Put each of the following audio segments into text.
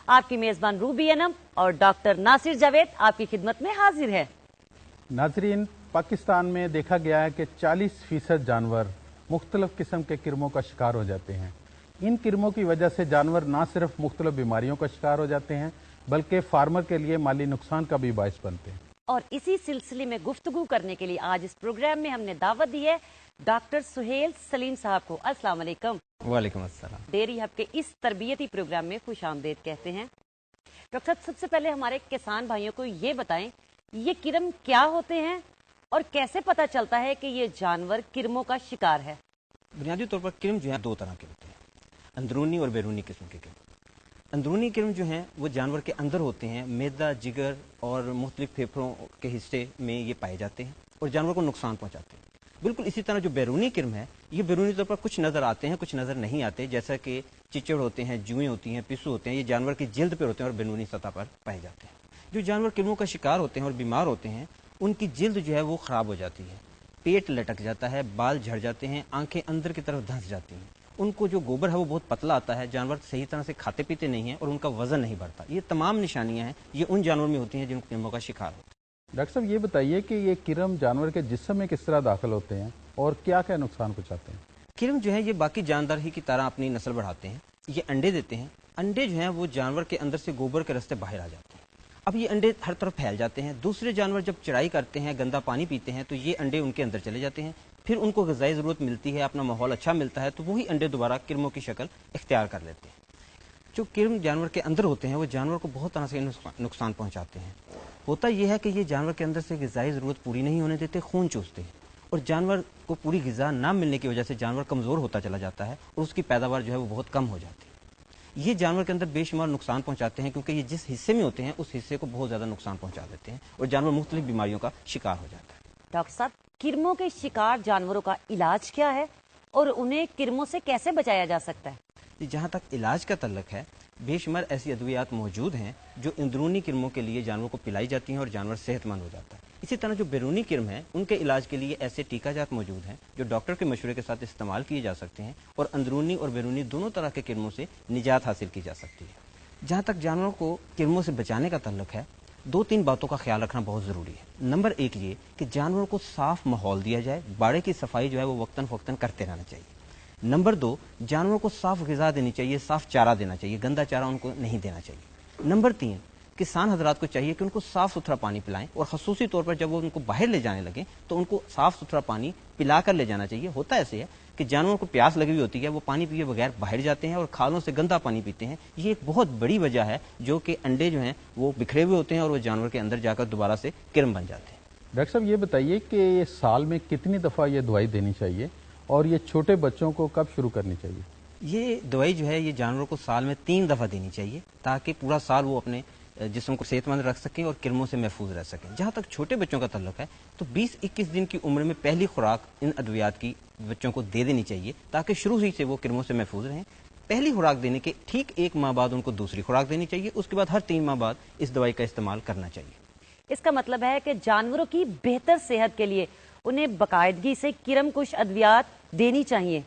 आपकी मेजबान रूबी अनम और डॉक्टर नासिर जावेद आपकी खिदमत में हाजिर है। नाजरीन, पाकिस्तान में देखा गया है कि 40% जानवर मुख्तलिफ किस्म के किरमों का शिकार हो जाते हैं। इन किरमों की वजह से जानवर ना सिर्फ मुख्तलिफ बीमारियों का शिकार हो जाते हैं बल्कि फार्मर के लिए माली नुकसान का भी बायस बनते हैं। और इसी सिलसिले में गुफ्तगू करने के लिए आज इस प्रोग्राम में हमने दावत दी है डॉक्टर सुहेल सलीम साहब को। अस्सलाम वालेकुम। वालेकुम अस्सलाम। डेयरी हब के इस तरबियती प्रोग्राम में खुश आमदेद कहते हैं। डॉक्टर साहब, सबसे पहले हमारे किसान भाइयों को ये बताएं, ये किरम क्या होते हैं और कैसे पता चलता है कि ये जानवर किरमों का शिकार है? बुनियादी तौर पर किरम जो है दो तरह के होते हैं, अंदरूनी और बैरूनी किस्म के किरम। अंदरूनी किरम जो हैं वो जानवर के अंदर होते हैं, मैदा, जिगर और मुख्तलिफ फेफड़ों के हिस्से में ये पाए जाते हैं और जानवर को नुकसान पहुंचाते हैं। बिल्कुल इसी तरह जो बैरूनी किरम है, ये बैरूनी तौर पर कुछ नज़र आते हैं, कुछ नज़र नहीं आते, जैसा कि चिचड़ होते हैं, जुएँ होती हैं, पिस्सू होते हैं, ये जानवर की जिल्द पर होते हैं और बैरूनी सतह पर पाए जाते हैं। जो जानवर किरमों का शिकार होते हैं और बीमार होते हैं, उनकी जिल्द जो है वो ख़राब हो जाती है, पेट लटक जाता है, बाल झड़ जाते हैं, आंखें अंदर की तरफ धंस जाती हैं, उनको जो गोबर है वो बहुत पतला आता है, जानवर सही तरह से खाते पीते नहीं हैं और उनका वजन नहीं बढ़ता। ये तमाम निशानियां हैं, ये उन जानवरों में होती हैं जिनको किरमों का शिकार होता है। डॉक्टर साहब, ये बताइए कि ये किरम जानवर के जिस्म में किस तरह दाखिल होते हैं और क्या क्या नुकसान पहुंचाते हैं? किरम जो है ये बाकी जानदार ही की तरह अपनी नस्ल बढ़ाते हैं, ये अंडे देते हैं। अंडे जो हैं वो जानवर के अंदर से गोबर के रास्ते बाहर आ जाते हैं। अब ये अंडे हर तरफ फैल जाते हैं, दूसरे जानवर जब चढ़ाई करते हैं, गंदा पानी पीते हैं, तो ये अंडे उनके अंदर चले जाते हैं, फिर उनको ग़िज़ाई ज़रूरत मिलती है, अपना माहौल अच्छा मिलता है, तो वही अंडे दोबारा किरमों की शक्ल इख्तियार कर लेते हैं। जो किरम जानवर के अंदर होते हैं वो जानवर को बहुत तरह से नुकसान पहुंचाते हैं। होता यह है कि ये जानवर के अंदर से ग़िज़ाई ज़रूरत पूरी नहीं होने देते, खून चूसते हैं और जानवर को पूरी ग़िज़ा ना मिलने की वजह से जानवर कमज़ोर होता चला जाता है और उसकी पैदावार जो है वो बहुत कम हो जाती है। ये जानवर के अंदर बेशुमार नुकसान पहुंचाते हैं, क्योंकि ये जिस हिस्से में होते हैं उस हिस्से को बहुत ज़्यादा नुकसान पहुंचा देते हैं और जानवर मुख्तलिफ बीमारियों का शिकार हो जाता है। डॉक्टर साहब, किरमों के शिकार जानवरों का इलाज क्या है और उन्हें किरमों से कैसे बचाया जा सकता है? जहाँ तक इलाज का तल्लक है, बेशुमार ऐसी अद्वियात मौजूद हैं जो अंदरूनी किरमों के लिए जानवर को पिलाई जाती हैं और जानवर सेहतमंद हो जाता है। इसी तरह जो बैरूनी किरम है, उनके इलाज के लिए ऐसे टीकाजात मौजूद हैं जो डॉक्टर के मशवरे के साथ इस्तेमाल किए जा सकते हैं और अंदरूनी और बैरूनी दोनों तरह के किरमों से निजात हासिल की जा सकती है। जहाँ तक जानवरों को किरमों से बचाने का तल्लक है, दो तीन बातों का ख्याल रखना बहुत ज़रूरी है। नंबर एक ये कि जानवरों को साफ माहौल दिया जाए, बाड़े की सफाई जो है वो वक्तन फ़वक्तन करते रहना चाहिए। नंबर दो, जानवरों को साफ ग़िज़ा देनी चाहिए, साफ चारा देना चाहिए, गंदा चारा उनको नहीं देना चाहिए। नंबर तीन, किसान हजरात को चाहिए कि उनको साफ सुथरा पानी पिलाएं और खसूसी तौर पर जब वो उनको बाहर ले जाने लगे तो उनको साफ सुथरा पानी पिला कर ले जाना चाहिए। होता ऐसे है कि जानवरों को प्यास लगी हुई होती है, वो पानी पिए बगैर बाहर जाते हैं और खालों से गंदा पानी पीते हैं। ये एक बहुत बड़ी वजह है जो कि अंडे जो हैं वो बिखरे हुए होते हैं और वो जानवर के अंदर जाकर दोबारा से किरम बन जाते हैं। डॉक्टर साहब, ये बताइए कि ये साल में कितनी दफ़ा ये दवाई देनी चाहिए और ये छोटे बच्चों को कब शुरू करनी चाहिए? ये दवाई जो है ये जानवरों को साल में 3 दफ़ा देनी चाहिए ताकि पूरा साल वो अपने जिस्म को सेहतमंद रख सकें और किरमों से महफूज रह सकें। जहाँ तक छोटे बच्चों का तल्लुक है तो 20-21 दिन की उम्र में पहली खुराक इन अद्वियात की बच्चों को दे देनी चाहिए ताकि शुरू ही से वो किरमों से महफूज रहें। पहली खुराक देने के ठीक 1 माह बाद उनको दूसरी खुराक देनी चाहिए, उसके बाद हर 3 माह बाद इस दवाई का इस्तेमाल करना चाहिए। इसका मतलब है कि जानवरों की बेहतर सेहत के लिए उन्हें बाकायदगी से किरम कुश अद्वियात देनी चाहिए।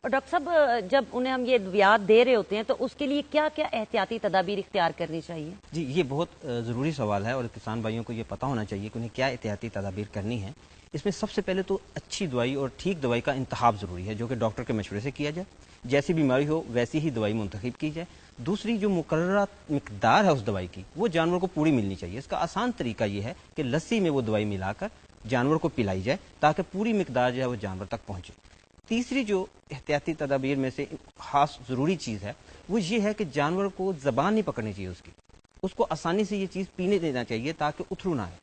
और डॉक्टर साहब, जब उन्हें हम ये अद्वियात दे रहे होते हैं तो उसके लिए क्या क्या एहतियाती तदाबीर इख्तियार करनी चाहिए? जी, ये बहुत ज़रूरी सवाल है और किसान भाइयों को ये पता होना चाहिए कि उन्हें क्या एहतियाती तदाबीर करनी है। इसमें सबसे पहले तो अच्छी दवाई और ठीक दवाई का इंतखाब ज़रूरी है जो कि डॉक्टर के मशवरे से किया जाए। जैसी बीमारी हो वैसी ही दवाई मुंतखब की जाए। दूसरी, जो मुकर्ररा मिकदार है उस दवाई की वो जानवर को पूरी मिलनी चाहिए। इसका आसान तरीका ये है कि लस्सी में वो दवाई मिलाकर जानवर को पिलाई जाए ताकि पूरी मिकदार जो है वो जानवर तक पहुँचे। तीसरी जो एहतियाती तदाबीर में से खास ज़रूरी चीज़ है वो ये है कि जानवर को ज़बान नहीं पकड़नी चाहिए, उसको आसानी से ये चीज़ पीने देना चाहिए ताकि उथरू ना आए।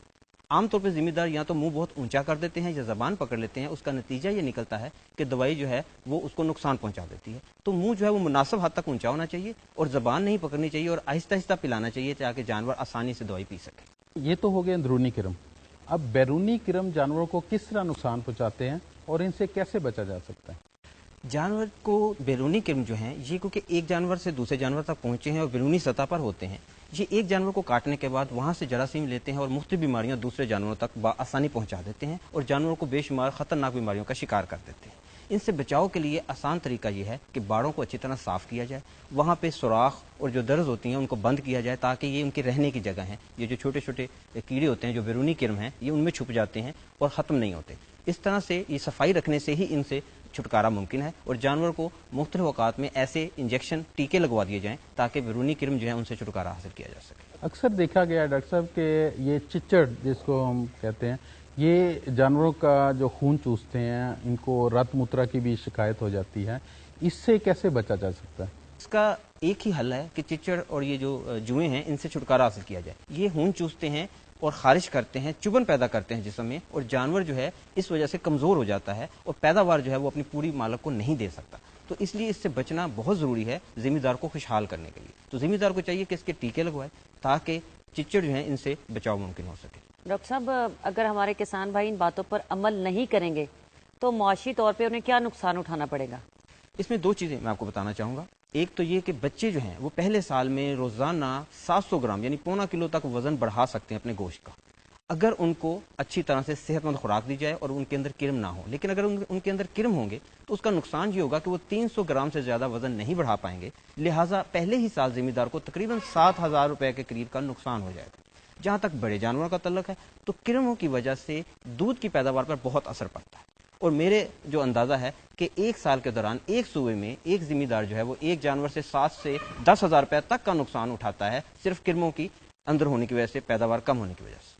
आमतौर पर ज़िम्मेदार या तो मुंह बहुत ऊंचा कर देते हैं या ज़बान पकड़ लेते हैं, उसका नतीजा ये निकलता है कि दवाई जो है वो उसको नुकसान पहुंचा देती है। तो मुंह जो है वो मुनासिब हद तक ऊंचा होना चाहिए और ज़बान नहीं पकड़नी चाहिए और आहिस्ता आहिस्ता पिलाना चाहिए ताकि जानवर आसानी से दवाई पी सके। ये तो हो गए अंदरूनी किरम। अब बैरूनी किरम जानवरों को किस तरह नुकसान पहुंचाते हैं और इनसे कैसे बचा जा सकता है? जानवर को बैरूनी किरम जो हैं ये क्योंकि एक जानवर से दूसरे जानवर तक पहुंचे हैं और बैरूनी सतह पर होते हैं, ये एक जानवर को काटने के बाद वहां से जरासीम लेते हैं और मुख्तलिफ बीमारियां दूसरे जानवरों तक आसानी पहुंचा देते हैं और जानवरों को बेशुमार खतरनाक बीमारियों का शिकार कर देते हैं। ان سے بچاؤ کے لیے آسان طریقہ یہ ہے کہ باڑوں کو اچھی طرح صاف کیا جائے، وہاں پہ سوراخ اور جو درز ہوتی ہیں ان کو بند کیا جائے تاکہ یہ ان کے رہنے کی جگہ ہیں. یہ جو چھوٹے چھوٹے کیڑے ہوتے ہیں جو بیرونی کرم ہیں یہ ان میں چھپ جاتے ہیں اور ختم نہیں ہوتے. اس طرح سے یہ صفائی رکھنے سے ہی ان سے چھٹکارا ممکن ہے، اور جانور کو مختلف اوقات میں ایسے انجیکشن ٹیکے لگوا دیے جائیں تاکہ بیرونی کرم جو ہے ان سے چھٹکارا حاصل کیا جا سکے. اکثر دیکھا گیا ہے ڈاکٹر صاحب کہ یہ چچڑ جس کو ہم کہتے ہیں یہ جانوروں کا جو خون چوستے ہیں، ان کو رت موترا کی بھی شکایت ہو جاتی ہے، اس سے کیسے بچا جا سکتا ہے؟ اس کا ایک ہی حل ہے کہ چچڑ اور یہ جو جوئیں ہیں ان سے چھٹکارا حاصل کیا جائے. یہ خون چوستے ہیں اور خارش کرتے ہیں، چبھن پیدا کرتے ہیں جسم میں، اور جانور جو ہے اس وجہ سے کمزور ہو جاتا ہے اور پیداوار جو ہے وہ اپنی پوری مالک کو نہیں دے سکتا. تو اس لیے اس سے بچنا بہت ضروری ہے ذمہ دار کو خوشحال کرنے کے لیے. تو ذمہ دار کو چاہیے کہ اس کے ٹیکے لگوائے تاکہ چچڑ جو ہیں ان سے بچاؤ ممکن ہو سکے. ڈاکٹر صاحب اگر ہمارے کسان بھائی ان باتوں پر عمل نہیں کریں گے تو معاشی طور پہ انہیں کیا نقصان اٹھانا پڑے گا؟ اس میں دو چیزیں میں آپ کو بتانا چاہوں گا. ایک تو یہ کہ بچے جو ہیں وہ پہلے سال میں روزانہ 700 گرام یعنی پونا کلو تک وزن بڑھا سکتے ہیں اپنے گوشت کا، اگر ان کو اچھی طرح سے صحت مند خوراک دی جائے اور ان کے اندر کرم نہ ہو. لیکن اگر ان کے اندر کرم ہوں گے تو اس کا نقصان یہ ہوگا کہ وہ 300 گرام سے زیادہ وزن نہیں بڑھا پائیں گے، لہٰذا پہلے ہی سال ذمہ دار کو تقریباً 7,000 روپے کے قریب کا نقصان ہو جائے گا. جہاں تک بڑے جانوروں کا تعلق ہے تو کرموں کی وجہ سے دودھ کی پیداوار پر بہت اثر پڑتا ہے، اور میرے جو اندازہ ہے کہ ایک سال کے دوران ایک صوبے میں ایک ذمہ دار جو ہے وہ ایک جانور سے 7 سے 10,000 روپے تک کا نقصان اٹھاتا ہے، صرف کرموں کی اندر ہونے کی وجہ سے، پیداوار کم ہونے کی وجہ سے.